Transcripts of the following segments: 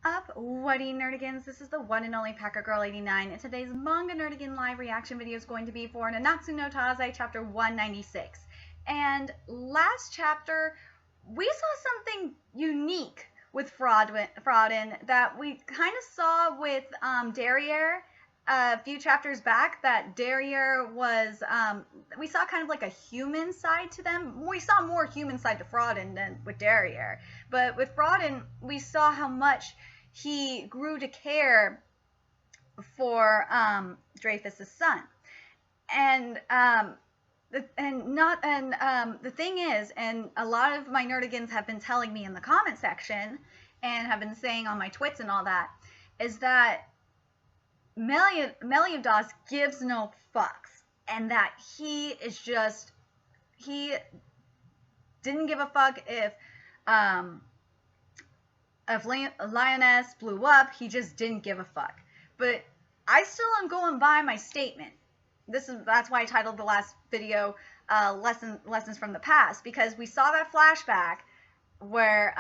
Up, Whatty Nerdigans? This is the one and only Packer Girl 89, and today's Manga Nerdigan live reaction video is going to be for Nanatsu no Taizai chapter 196. And last chapter, we saw something unique with Fraudin that we kind of saw with Derriere a few chapters back, that Derriere was, we saw kind of like a human side to them. We saw more human side to Fraudin than with Derriere. But with Fraudin, we saw how much he grew to care for Dreyfus's son. And the thing is, and a lot of my nerdigans have been telling me in the comment section and have been saying on my twits and all that, is that Meliodas gives no fucks, and that he is just, he didn't give a fuck if Lioness blew up. He just didn't give a fuck. But I still am going by my statement. That's why I titled the last video Lessons from the Past, because we saw that flashback where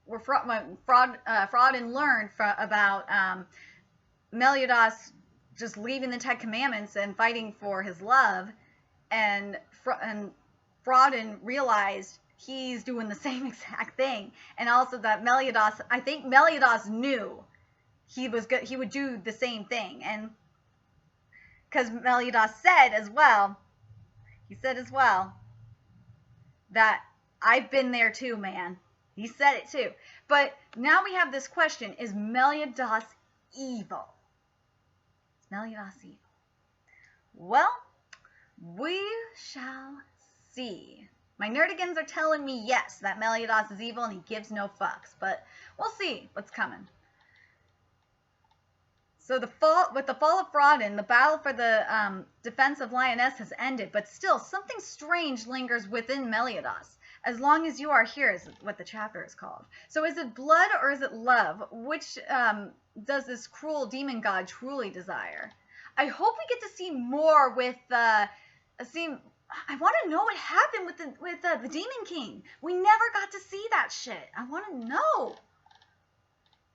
Fraudin learned about Meliodas just leaving the Ten Commandments and fighting for his love, and Fraudin realized he's doing the same exact thing, and also that Meliodas, I think Meliodas knew he would do the same thing, and because Meliodas said as well that I've been there too, man. He said it too. But now we have this question: is Meliodas evil? Is Meliodas evil? Well, we shall see. My nerdigans are telling me yes, that Meliodas is evil and he gives no fucks, but we'll see what's coming. So with the fall of Fraudin, the battle for the defense of Lioness has ended, but still something strange lingers within Meliodas. As long as you are here is what the chapter is called. So is it blood or is it love? Which does this cruel demon god truly desire? I hope we get to see more with I want to know what happened with the Demon King. We never got to see that shit. I want to know.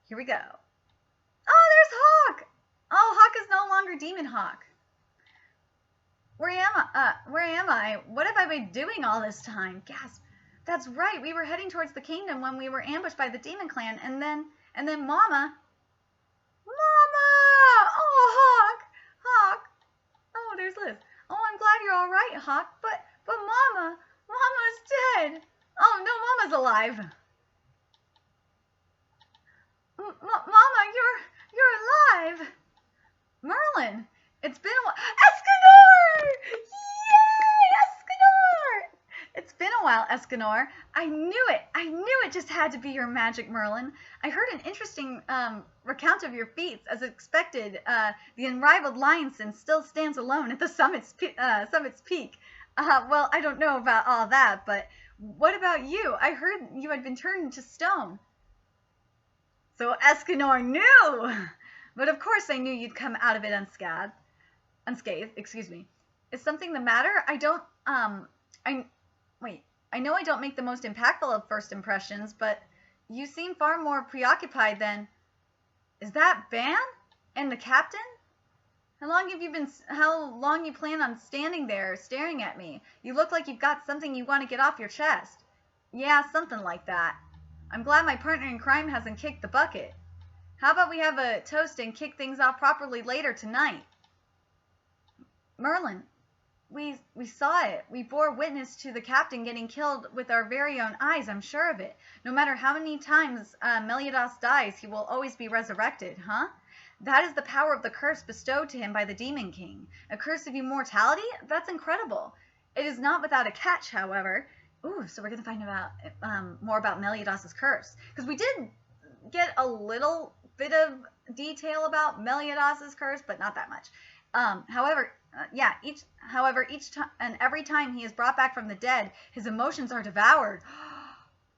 Here we go. Oh, there's Hawk. Oh, Hawk is no longer Demon Hawk. Where am I? What have I been doing all this time? Gasp. That's right. We were heading towards the kingdom when we were ambushed by the Demon Clan, and then Mama. Oh, Hawk. Oh, there's Liz. Oh, I'm glad you're all right, Hawk. But Mama's dead. Oh no, Mama's alive. Mama, you're alive. Merlin, it's been a while. Escanor! Yay, Escanor! It's been a while, Escanor. I knew it just had to be your magic, Merlin. I heard an interesting recount of your feats. As expected, the unrivaled Lionson still stands alone at the summit's peak. Well, I don't know about all that, but what about you? I heard you had been turned into stone. So Escanor knew! But of course I knew you'd come out of it unscathed, excuse me. Is something the matter? I know I don't make the most impactful of first impressions, but you seem far more preoccupied than... Is that Ban? And the captain? How long you plan on standing there staring at me? You look like you've got something you want to get off your chest. Yeah, something like that. I'm glad my partner in crime hasn't kicked the bucket. How about we have a toast and kick things off properly later tonight? Merlin, we saw it. We bore witness to the captain getting killed with our very own eyes, I'm sure of it. No matter how many times Meliodas dies, he will always be resurrected, huh? That is the power of the curse bestowed to him by the Demon King. A curse of immortality? That's incredible. It is not without a catch, however. Ooh, so we're going to find out more about Meliodas' curse. Because we did get a little bit of detail about Meliodas' curse, but not that much. However, each time and every time he is brought back from the dead, his emotions are devoured.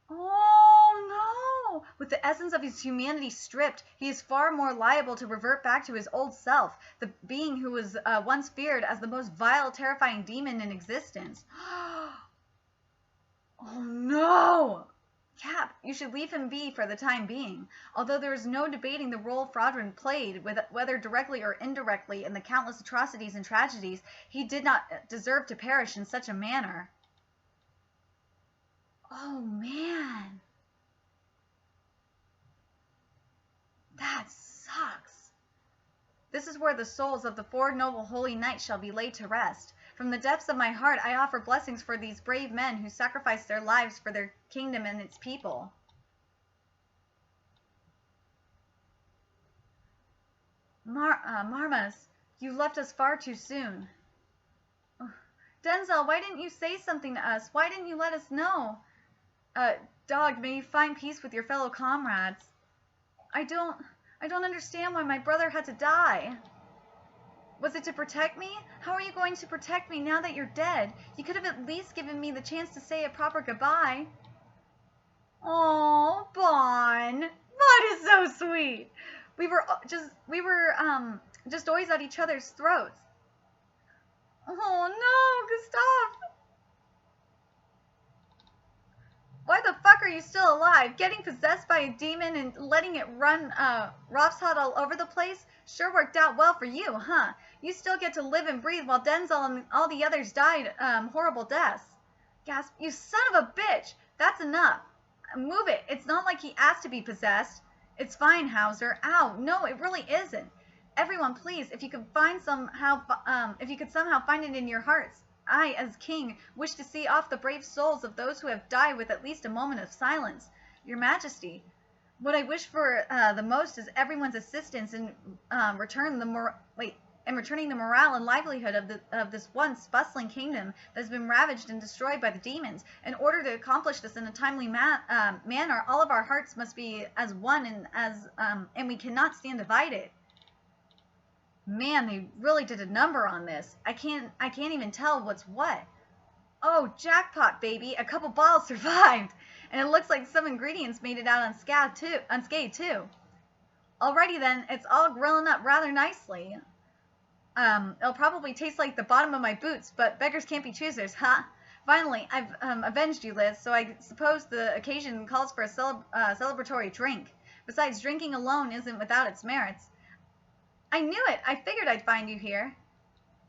Oh no! With the essence of his humanity stripped, he is far more liable to revert back to his old self, the being who was once feared as the most vile, terrifying demon in existence. Oh no! Cap, you should leave him be for the time being. Although there is no debating the role Frodrin played, whether directly or indirectly, in the countless atrocities and tragedies, he did not deserve to perish in such a manner. Oh, man. That sucks. This is where the souls of the 4 noble holy knights shall be laid to rest. From the depths of my heart, I offer blessings for these brave men who sacrificed their lives for their kingdom and its people. Marmas, you left us far too soon. Denzel, why didn't you say something to us? Why didn't you let us know? Dog, may you find peace with your fellow comrades. I don't understand why my brother had to die. Was it to protect me? How are you going to protect me now that you're dead? You could have at least given me the chance to say a proper goodbye. Oh, Bon. Bon is so sweet. We were just always at each other's throats. Oh no, Gustav. Why the fuck are you still alive? Getting possessed by a demon and letting it run Ropshot all over the place sure worked out well for you, huh? You still get to live and breathe while Denzel and all the others died horrible deaths. Gasp, you son of a bitch! That's enough. Move it. It's not like he asked to be possessed. It's fine, Hauser. Ow, no, it really isn't. Everyone, please, if you could somehow find it in your hearts, I, as king, wish to see off the brave souls of those who have died with at least a moment of silence. Your Majesty, what I wish for the most is everyone's assistance in returning the morale and livelihood of this once bustling kingdom that has been ravaged and destroyed by the demons. In order to accomplish this in a timely manner, all of our hearts must be as one, and we cannot stand divided. Man, they really did a number on this. I can't even tell what's what. Oh, jackpot, baby. A couple bottles survived. And it looks like some ingredients made it out unscathed, too. Alrighty then, it's all grilling up rather nicely. It'll probably taste like the bottom of my boots, but beggars can't be choosers, huh? Finally, I've avenged you, Liz, so I suppose the occasion calls for a celebratory drink. Besides, drinking alone isn't without its merits. I knew it! I figured I'd find you here.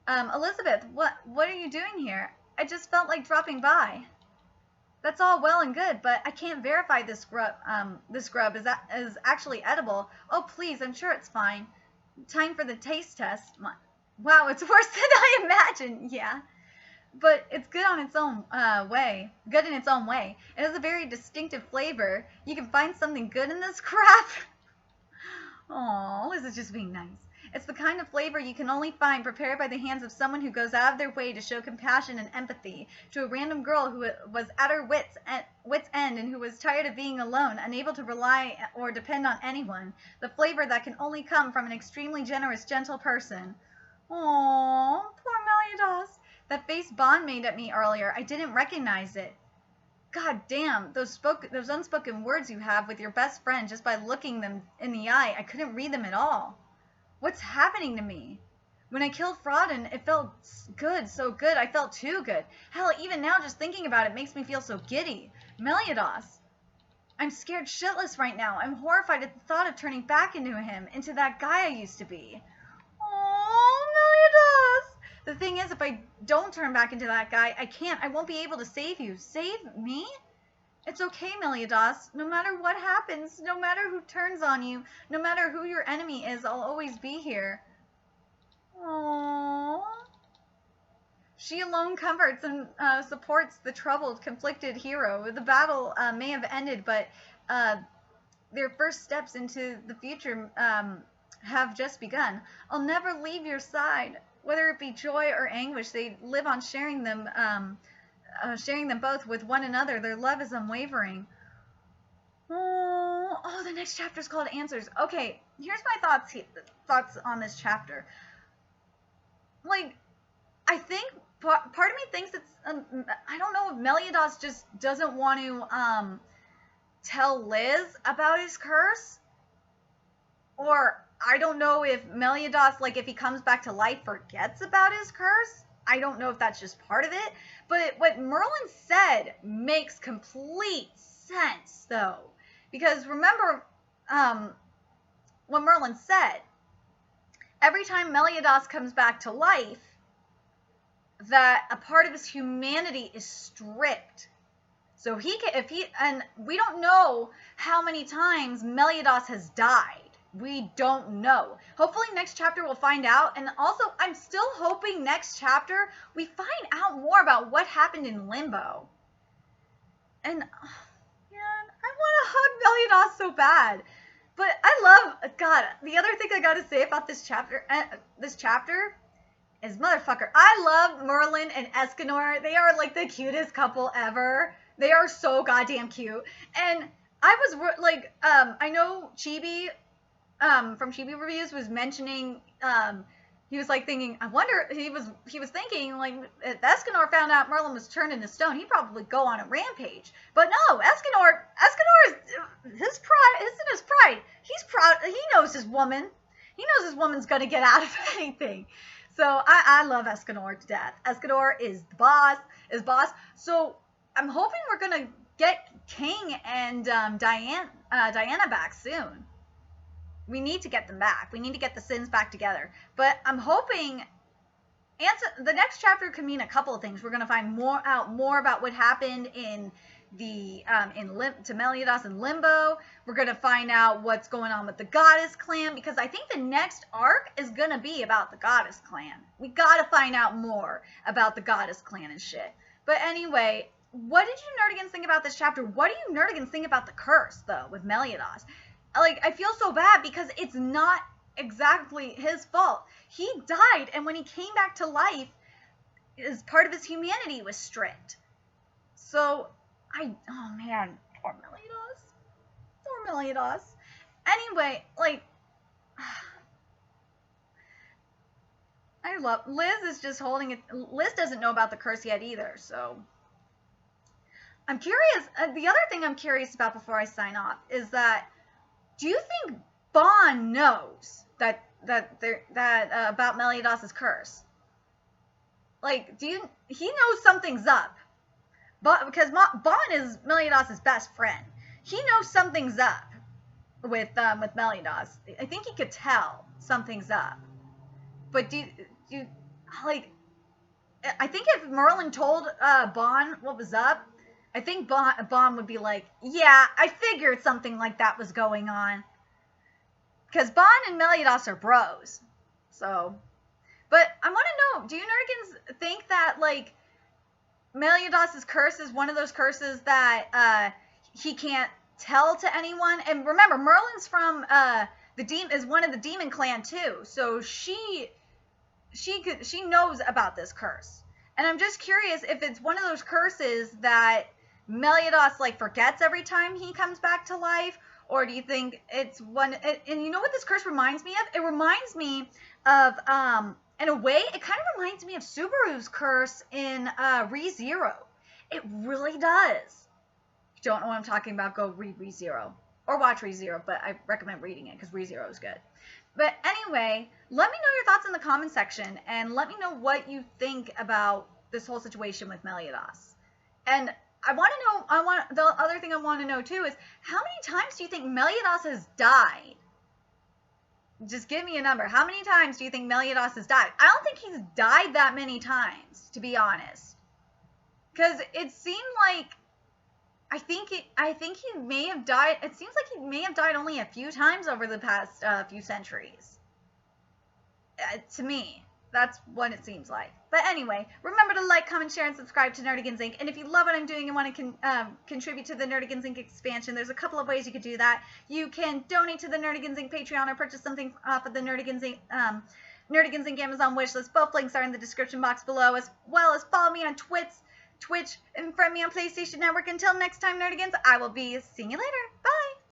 Elizabeth, what are you doing here? I just felt like dropping by. That's all well and good, but I can't verify this grub is actually edible. Oh, please, I'm sure it's fine. Time for the taste test. Wow, it's worse than I imagined. Yeah. But it's good on its own way. Good in its own way. It has a very distinctive flavor. You can find something good in this crap? Aw, Liz is just being nice. It's the kind of flavor you can only find prepared by the hands of someone who goes out of their way to show compassion and empathy to a random girl who was at her wit's end and who was tired of being alone, unable to rely or depend on anyone. The flavor that can only come from an extremely generous, gentle person. Aww, poor Meliodas. That face Bond made at me earlier, I didn't recognize it. God damn, those unspoken words you have with your best friend just by looking them in the eye, I couldn't read them at all. What's happening to me? When I killed Frodin, it felt good, so good, I felt too good. Hell, even now just thinking about it makes me feel so giddy. Meliodas. I'm scared shitless right now. I'm horrified at the thought of turning back into him, into that guy I used to be. Oh, Meliodas! The thing is, if I don't turn back into that guy, I won't be able to save you. Save me? It's okay, Meliodas. No matter what happens, no matter who turns on you, no matter who your enemy is, I'll always be here. Aww. She alone comforts and supports the troubled, conflicted hero. The battle may have ended, but their first steps into the future have just begun. I'll never leave your side. Whether it be joy or anguish, they live on sharing them both with one another. Their love is unwavering. Oh, the next chapter is called Answers. Okay, here's my thoughts on this chapter. Like, I think part of me thinks it's I don't know if Meliodas just doesn't want to tell Liz about his curse, or I don't know if Meliodas, like, if he comes back to life, forgets about his curse. I don't know if that's just part of it, but what Merlin said makes complete sense. though. Because remember, what Merlin said, every time Meliodas comes back to life, that a part of his humanity is stripped. So and we don't know how many times Meliodas has died. We don't know. Hopefully next chapter we'll find out. And also, I'm still hoping next chapter we find out more about what happened in Limbo. And, man, I want to hug Meliodas so bad. But I love, God, the other thing I gotta say about this chapter is, motherfucker, I love Merlin and Escanor. They are like the cutest couple ever. They are so goddamn cute. And I was like, I know Chibi, from Chibi Reviews was mentioning, he was like thinking, I wonder, he was thinking like, if Escanor found out Merlin was turned into stone, he'd probably go on a rampage. But no, Escanor is, his pride, isn't his pride. He's proud, he knows his woman. He knows his woman's gonna get out of anything. So I love Escanor to death. Escanor is the boss. So I'm hoping we're gonna get King and Diana back soon. We need to get them back. We need to get the Sins back together. But I'm hoping the next chapter could mean a couple of things. We're gonna find out more about what happened in the to Meliodas and Limbo. We're gonna find out what's going on with the Goddess Clan, because I think the next arc is gonna be about the Goddess Clan. We gotta find out more about the Goddess Clan and shit. But anyway, what did you Nerdigans think about this chapter? What do you Nerdigans think about the curse though with Meliodas? Like, I feel so bad because it's not exactly his fault. He died, and when he came back to life, part of his humanity was stripped. So oh man, poor Meliodas. Anyway, like, I love, Liz is just holding it. Liz doesn't know about the curse yet either, so. I'm curious, the other thing I'm curious about before I sign off is that, do you think Bon knows that about Meliodas' curse? Like, he knows something's up. Because Bon is Meliodas' best friend. He knows something's up with Meliodas. I think he could tell something's up. But do you like, I think if Merlin told Bon what was up, I think Bon would be like, yeah, I figured something like that was going on. Because Bon and Meliodas are bros. So, but I want to know, do you Nerdigans think that, like, Meliodas' curse is one of those curses that he can't tell to anyone? And remember, Merlin's from is one of the demon clan too. So she knows about this curse. And I'm just curious if it's one of those curses that Meliodas like forgets every time he comes back to life, or do you think it's one? And you know what this curse reminds me of? It reminds me of, in a way, it kind of reminds me of Subaru's curse in ReZero. It really does. If you don't know what I'm talking about, go read ReZero or watch ReZero, but I recommend reading it because ReZero is good. But anyway, let me know your thoughts in the comment section, and let me know what you think about this whole situation with Meliodas. And the other thing I want to know too is, how many times do you think Meliodas has died? Just give me a number. How many times do you think Meliodas has died? I don't think he's died that many times, to be honest. Because it seemed like, I think he may have died, it seems like he may have died only a few times over the past few centuries. To me, that's what it seems like. But anyway, remember to like, comment, share, and subscribe to Nerdigans Inc. And if you love what I'm doing and want to contribute to the Nerdigans Inc. expansion, there's a couple of ways you could do that. You can donate to the Nerdigans Inc. Patreon or purchase something off of the Nerdigans Inc. Amazon wishlist. Both links are in the description box below, as well as follow me on Twitch, and friend me on PlayStation Network. Until next time, Nerdigans, I will be seeing you later.